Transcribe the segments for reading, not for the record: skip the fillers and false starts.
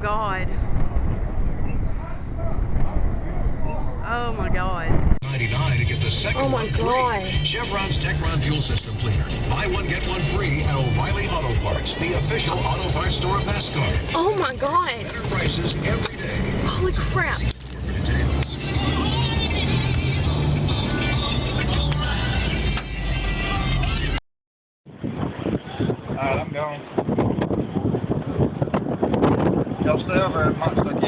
God. Oh my God. 99 to get the second Oh my one free. God. Chevron's Techron Fuel System Cleaner. Buy one, get one free at O'Reilly Auto Parts, the official auto parts store of NASCAR. Oh my God. Better prices every day. Holy crap. For details. Alright, I'm gone. Y'all stay over at Montstuck,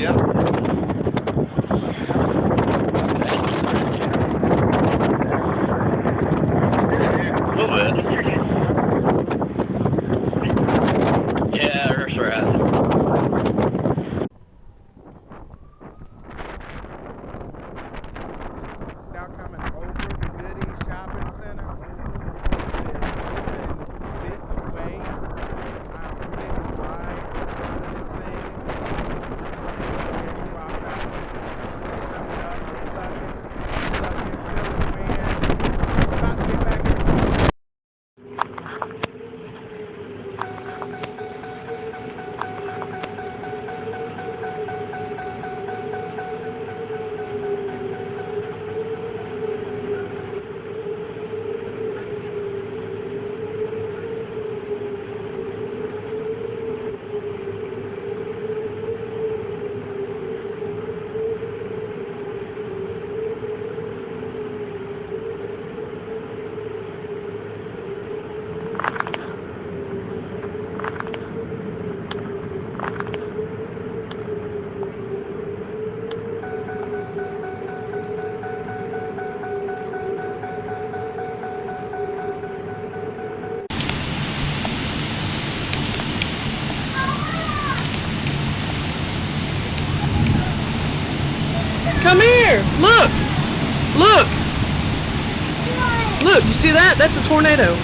Come here. Look. Look. Look, you see that? That's a tornado.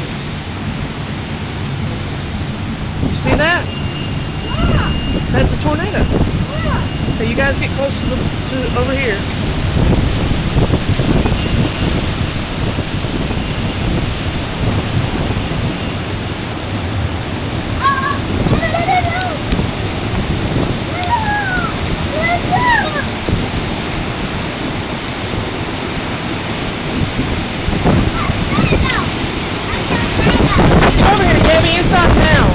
You see that? That's a tornado. So you guys get close to over here. Over here, Debbie, inside now.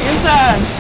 Inside.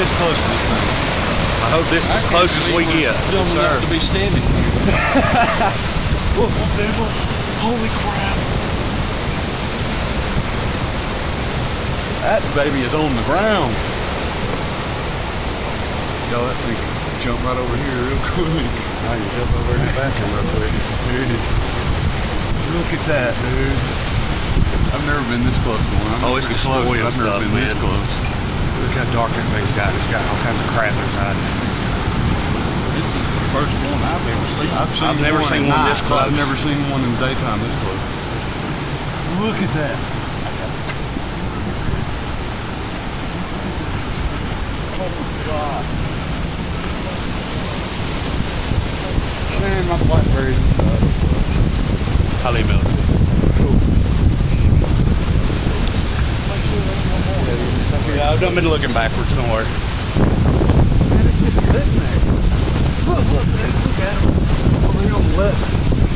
this close to this thing. I hope this is as close as we get. Dumb enough to be standing here. Look, people. Holy crap. That baby is on the ground. Y'all, that thing can jump right over here real quick. I can jump over in the bathroom real quick. Dude. Look at that, dude. I've never been this close to one. Oh, it's destroying I've never stuff, been this man. close. Look how dark that thing's got. It's got all kinds of crap inside. This is the first one I've ever seen. I've never seen at one night, this but I've close. never seen one in the daytime this close. Look at that. Oh my God. Man, my blackberries are done. Highly melted. Yeah, I've been looking backwards somewhere. Man, it's just sitting there. Look, man, look at him. Over here on the left.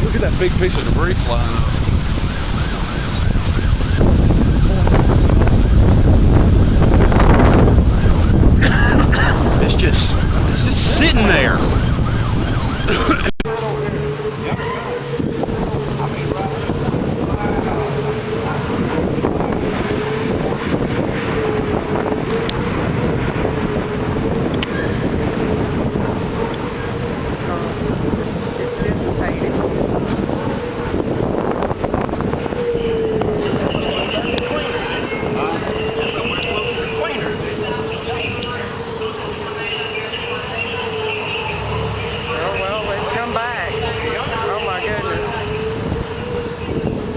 Look at that big piece of debris flying up. It's just sitting there. It's dissipated. Oh well, let's come back. Oh my goodness. Oh man.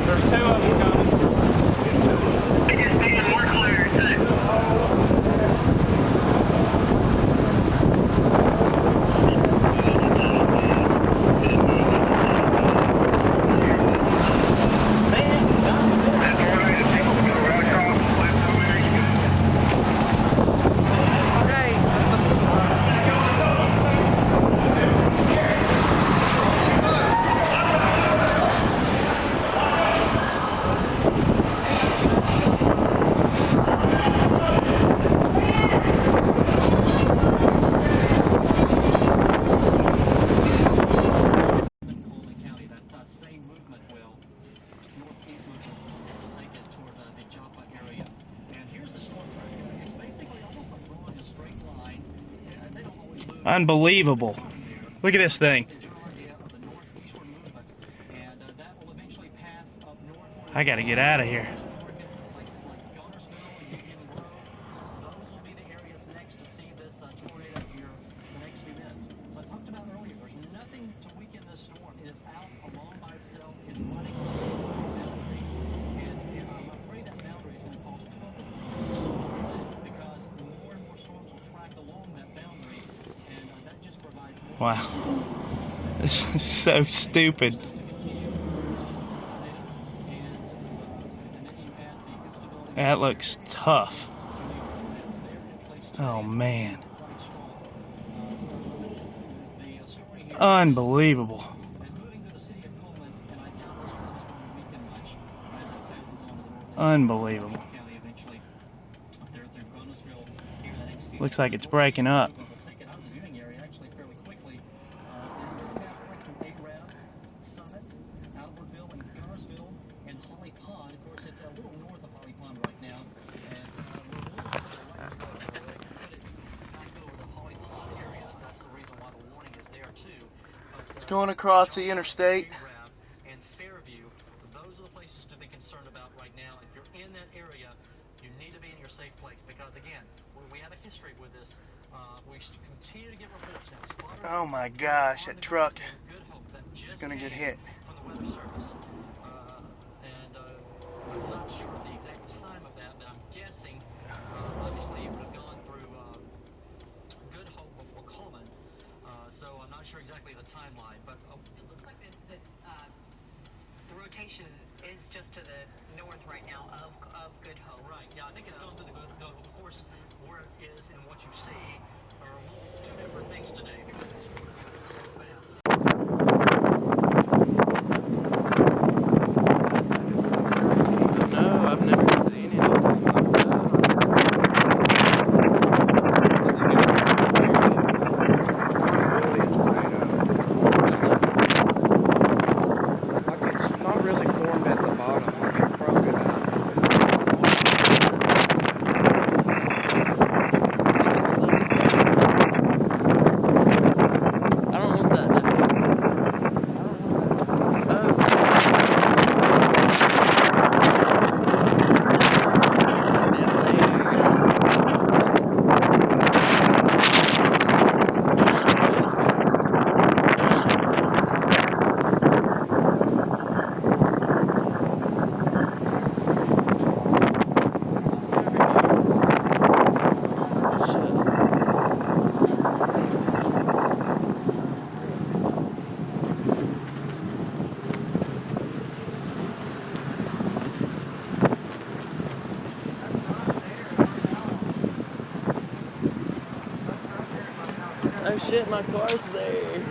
There's two of them coming. Okay. Cullman County. That same movement will, northeast movement will take us toward the Joppa area. And here's the storm track. It's basically almost like drawing a straight line. They don't always move. Unbelievable. Look at this thing. The general idea of the northeastward movement, and that will eventually pass up northward. I gotta get out of here. Places like Guntersville and Union Grove, those will be the areas next to see this tornado here in the next few minutes. As I talked about earlier, there's nothing to weaken this storm. It is out alone by itself. It's running on the boundary, and I'm afraid that boundary is going to cause trouble because more and more storms will track along that boundary, and that just provides more. Wow. This is so stupid. That looks tough. Oh man. Unbelievable. Unbelievable. Looks like it's breaking up. It's going across the interstate. And Fairview, those are the places to be concerned about right now. If you're in that area, you need to be in your safe place because, again, Oh my gosh, that truck is gonna get hit. From the Weather Service. I'm not sure the exact time of that, but I'm guessing, obviously, it would have gone through Good Hope before Cullman. So I'm not sure exactly the timeline, but it looks like the rotation is just to the north right now of Good Hope. Right, yeah, I think it's going through the Good Hope. Of course, where it is and what you see are two different things today because it's so fast. No, I've never seen anything like that. Is it good? Like it's not really formed at the bottom, like it's broken out. I don't know what that is. Oh shit, my car's there.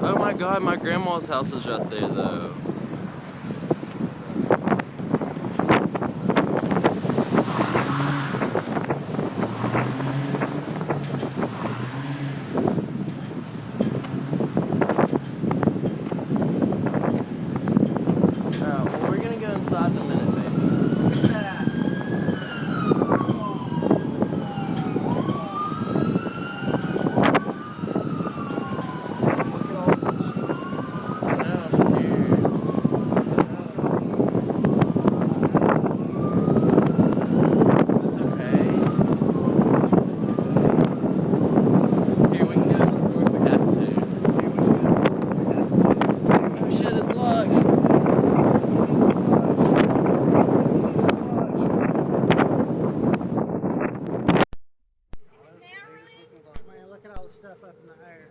Oh my god, my grandma's house is right there though. Alright, well we're gonna go inside in a minute, baby. Up in the air.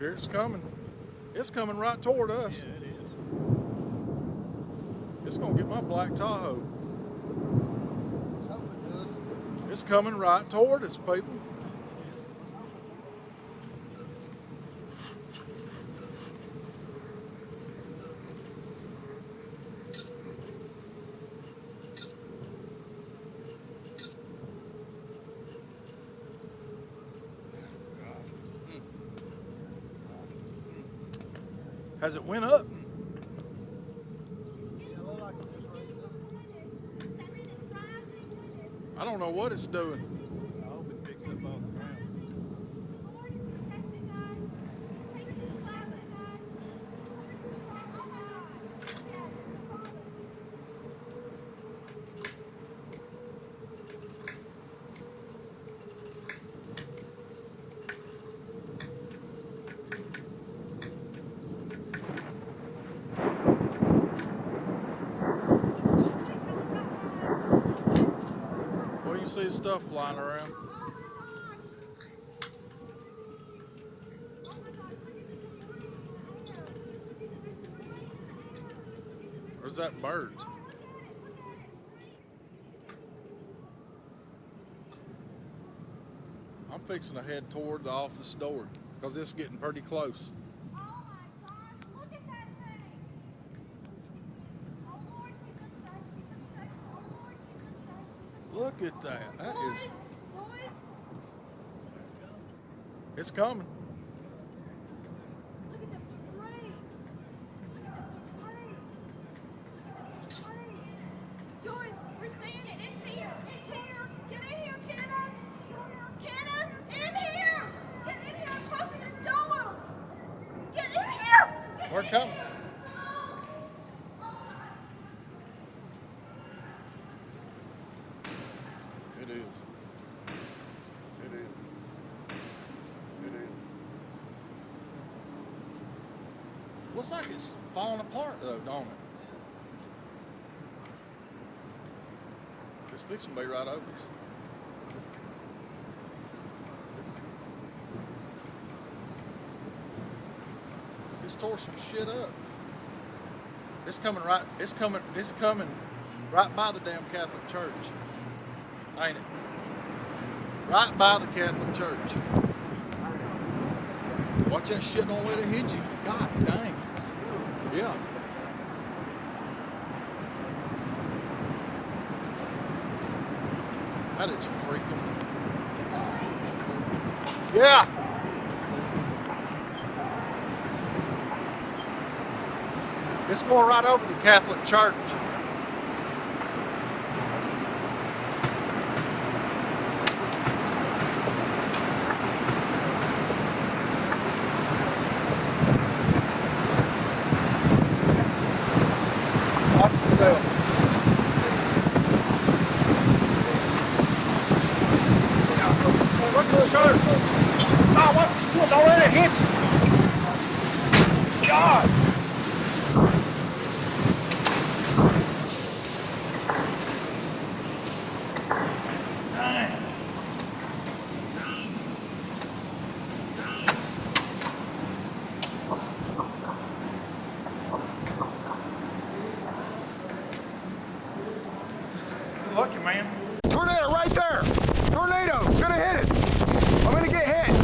Here it's coming. It's coming right toward us. Yeah, it is. It's gonna get my black Tahoe. It's coming right toward us, people. Has it went up? I don't know what it's doing. I hope it picks up off the ground. Well, you see stuff flying around. Or is that birds? I'm fixing to head toward the office door because it's getting pretty close. Look at that. That is. It's coming. Look at the debris. Joyce, we're seeing it. It's here. It's here. Get in here, Kenna. coming. It is. It is. It is. Looks like it's falling apart though, don't it? It's fixing to be right over us. It's tore some shit up. It's coming right by the damn Catholic Church. Ain't it? Right by the Catholic Church. Watch that shit, don't let it hit you. God dang. Yeah. That is freaking. Yeah. It's going right over the Catholic Church. Watch yourself. Look at the church. Oh, what? Don't let it hit you. God. Lucky, man. Tornado right there. Tornado. Gonna hit it. I'm gonna get hit.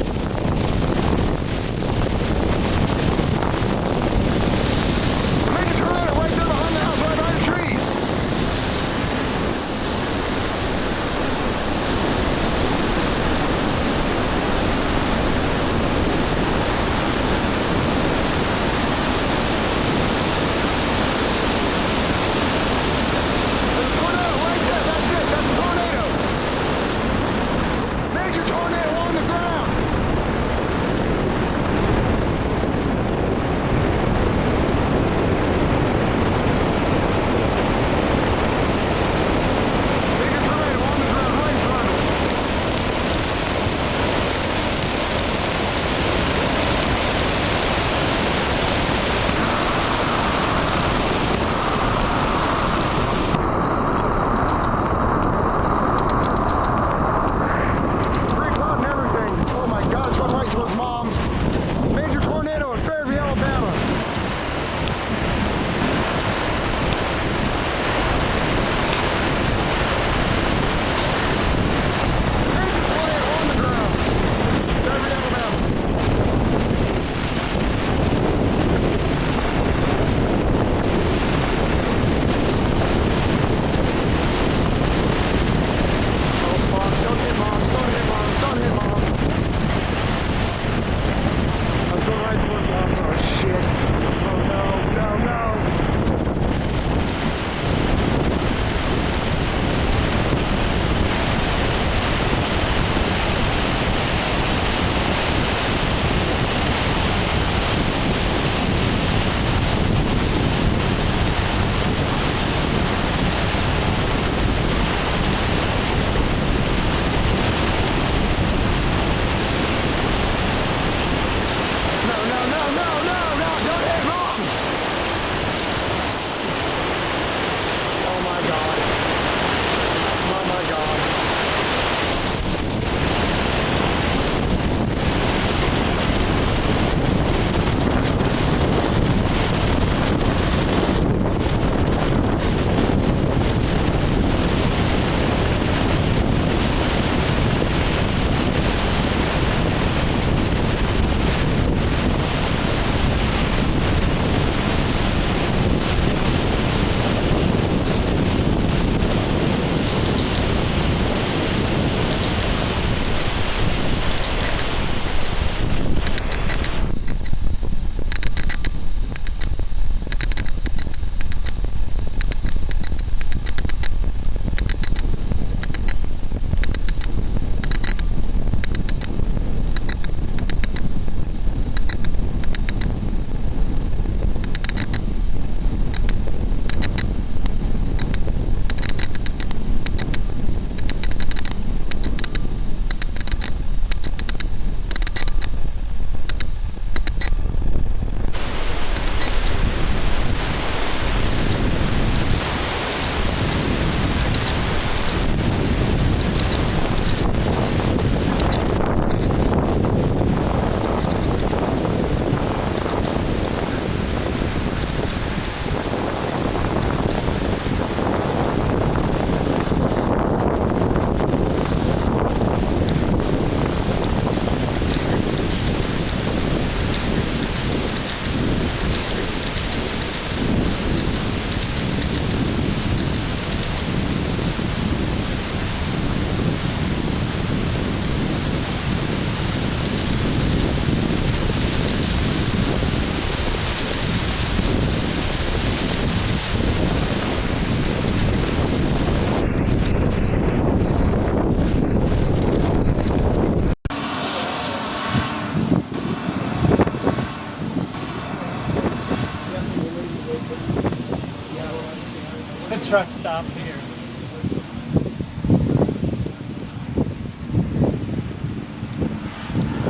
truck stop here.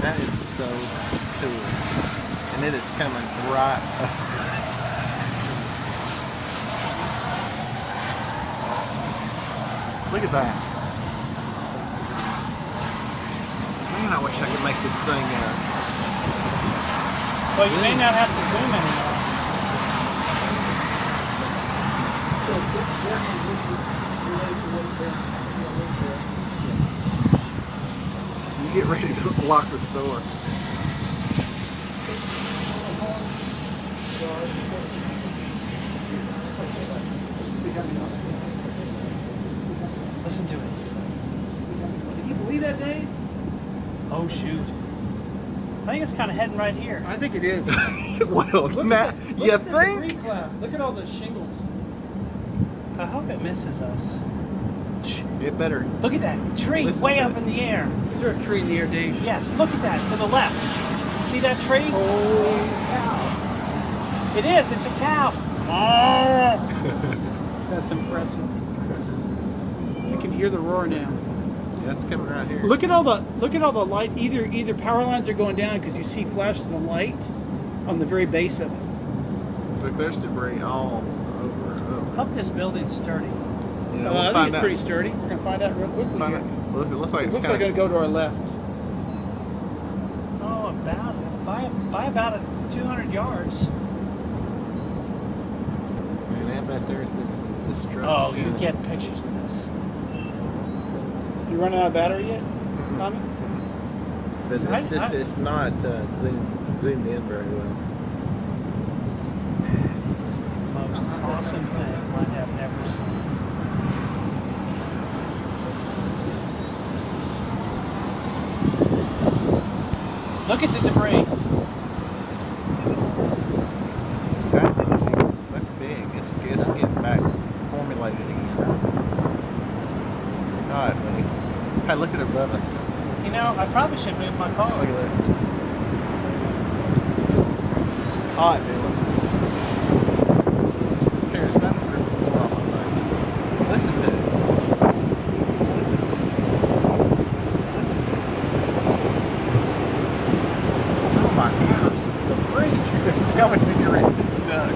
That is so cool. And it is coming right up us. Look at that. Man, I wish I could make this thing Well, you may not have to zoom anymore. You get ready to lock this door. Listen to it. Can you believe that, Dave? Oh, shoot. I think it's kind of heading right here. I think it is. Well, Matt, you Look at the think? debris cloud. Look at all the shingles. I hope it misses us. It better. Look at that tree Listen way to up it. in the air. Is there a tree in the air, Dave? Yes, look at that to the left. See that tree? Holy cow. It is. It's a cow. That's impressive. You can hear the roar now. That's coming right here. Look at all the light. Either power lines are going down because you see flashes of light on the very base of it. Look, there's debris all over. Hope this building's sturdy. Yeah, I think it's pretty sturdy. We're gonna find out real quickly. Find here. out. Well, it looks like It it's looks like kind it'll go to our left. Oh, by about 200 yards. Man, that back there is this destruction. Oh, you get pictures of this. You running out of battery yet, Tommy? But it's not zoomed in very well. It's the most awesome thing I have never seen. Look at the debris. That's big. It's getting back formulated again. All right, buddy. Hey, look at it above us. You know, I probably should move my car. Look at that. Hot, dude. Here, it's about to rip this door off my face. Listen to it. Oh my gosh, the bridge. Tell me when you're ready to duck.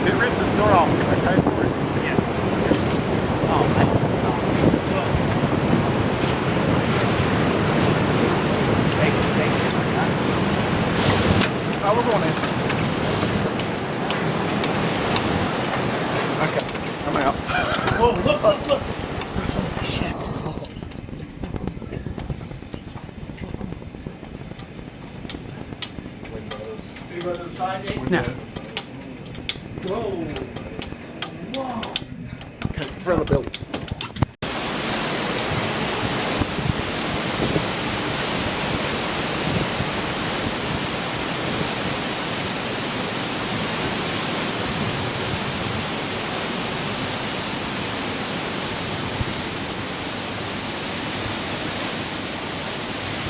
If it rips this door off, can I pay for it? Yeah. Oh, man. Take it. Oh, we're going in. Okay, I'm out. Whoa, look. Shit. Windows. You go to the side, Dave? No. Whoa. Okay, in front of the building.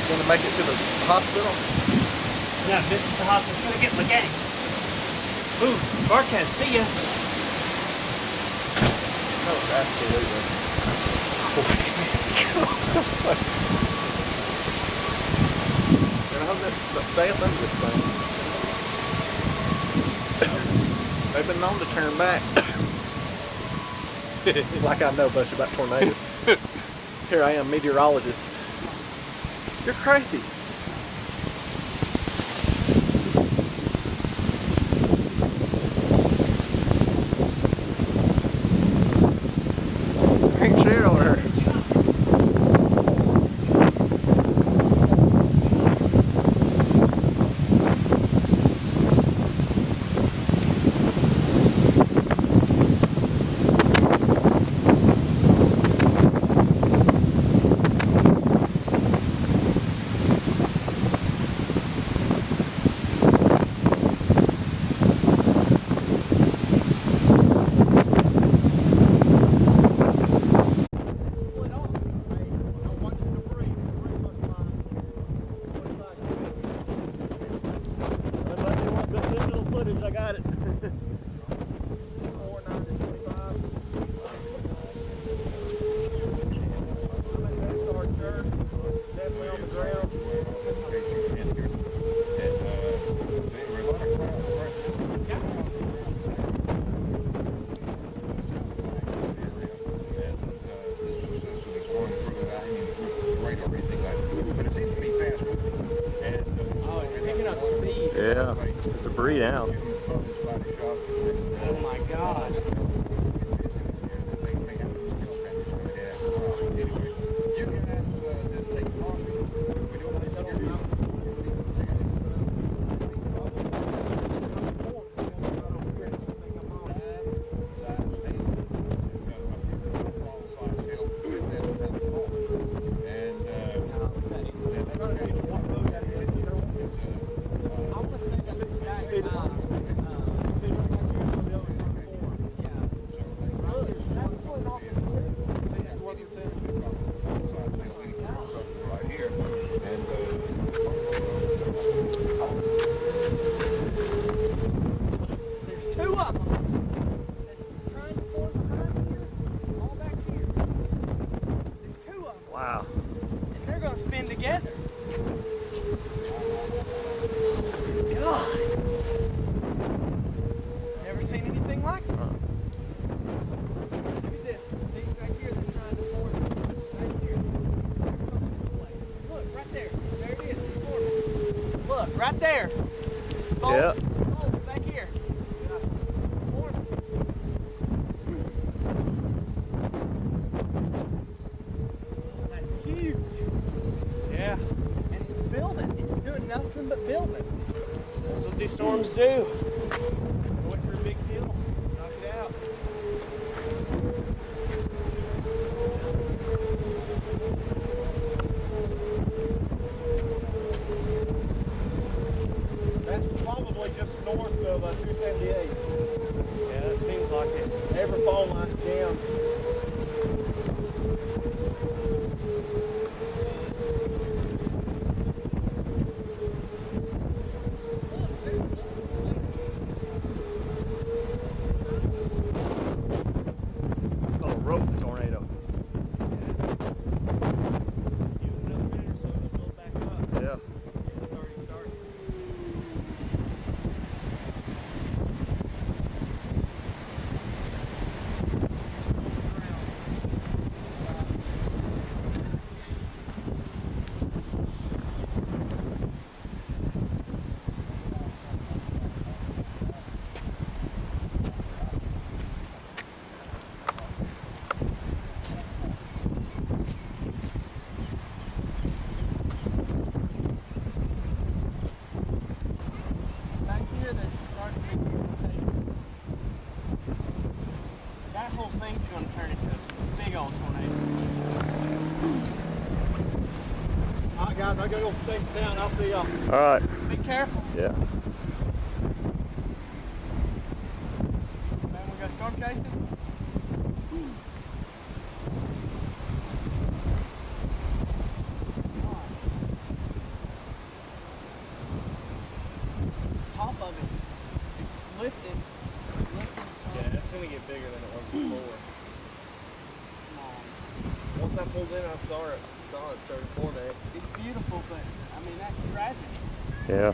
Gonna make it to the hospital? No, this is the hospital. It's gonna get my gang. Ooh, Barkhead, see ya. Oh, absolutely. And I hope that stay up under this thing. They've been known to turn back. Like I know much about tornadoes. Here I am, meteorologist. You're crazy. Great chair over here. tree now. Oh my God. Wow. And they're going to spin together. God. Never seen anything like it. Look at this. These right here, they're trying to form right here. They're coming this way. Look, right there. There it is. It's forming. Look, right there. Bolts. Bolts back here. Forming. That's huge. Yeah. And it's building. It's doing nothing but building. That's what these storms do. Wait for a big hill. Knock it out. That's probably just north of 278. Yeah, it seems like it. Every phone line's jammed. Oh, rope tornado. Give it another minute or so, it'll build back up. Yeah. It's already started. Back here, they're starting to make vegetation. That whole thing's going to turn into a big old tornado. All right, guys, I gotta go chase it down. I'll see y'all. All right. Be careful. Yeah. Man, we got storm chasing. Top of it, it's lifting. Yeah, it's gonna get bigger than it was before. Once I pulled in, I saw it started forming. It's beautiful, but I mean that's tragedy. Yeah.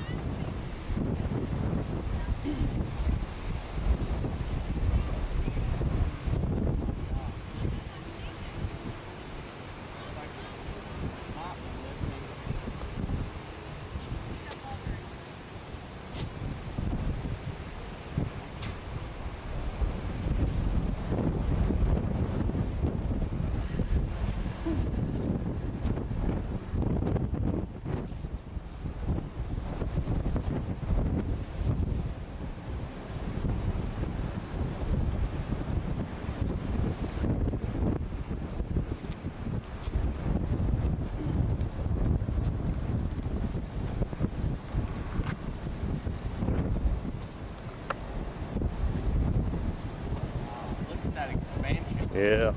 Look at that expansion. Yeah.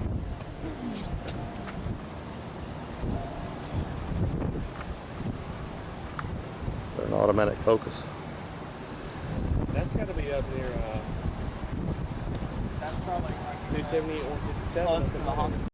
An automatic focus. That's got to be up near That's probably 278, 157. close to the hospital.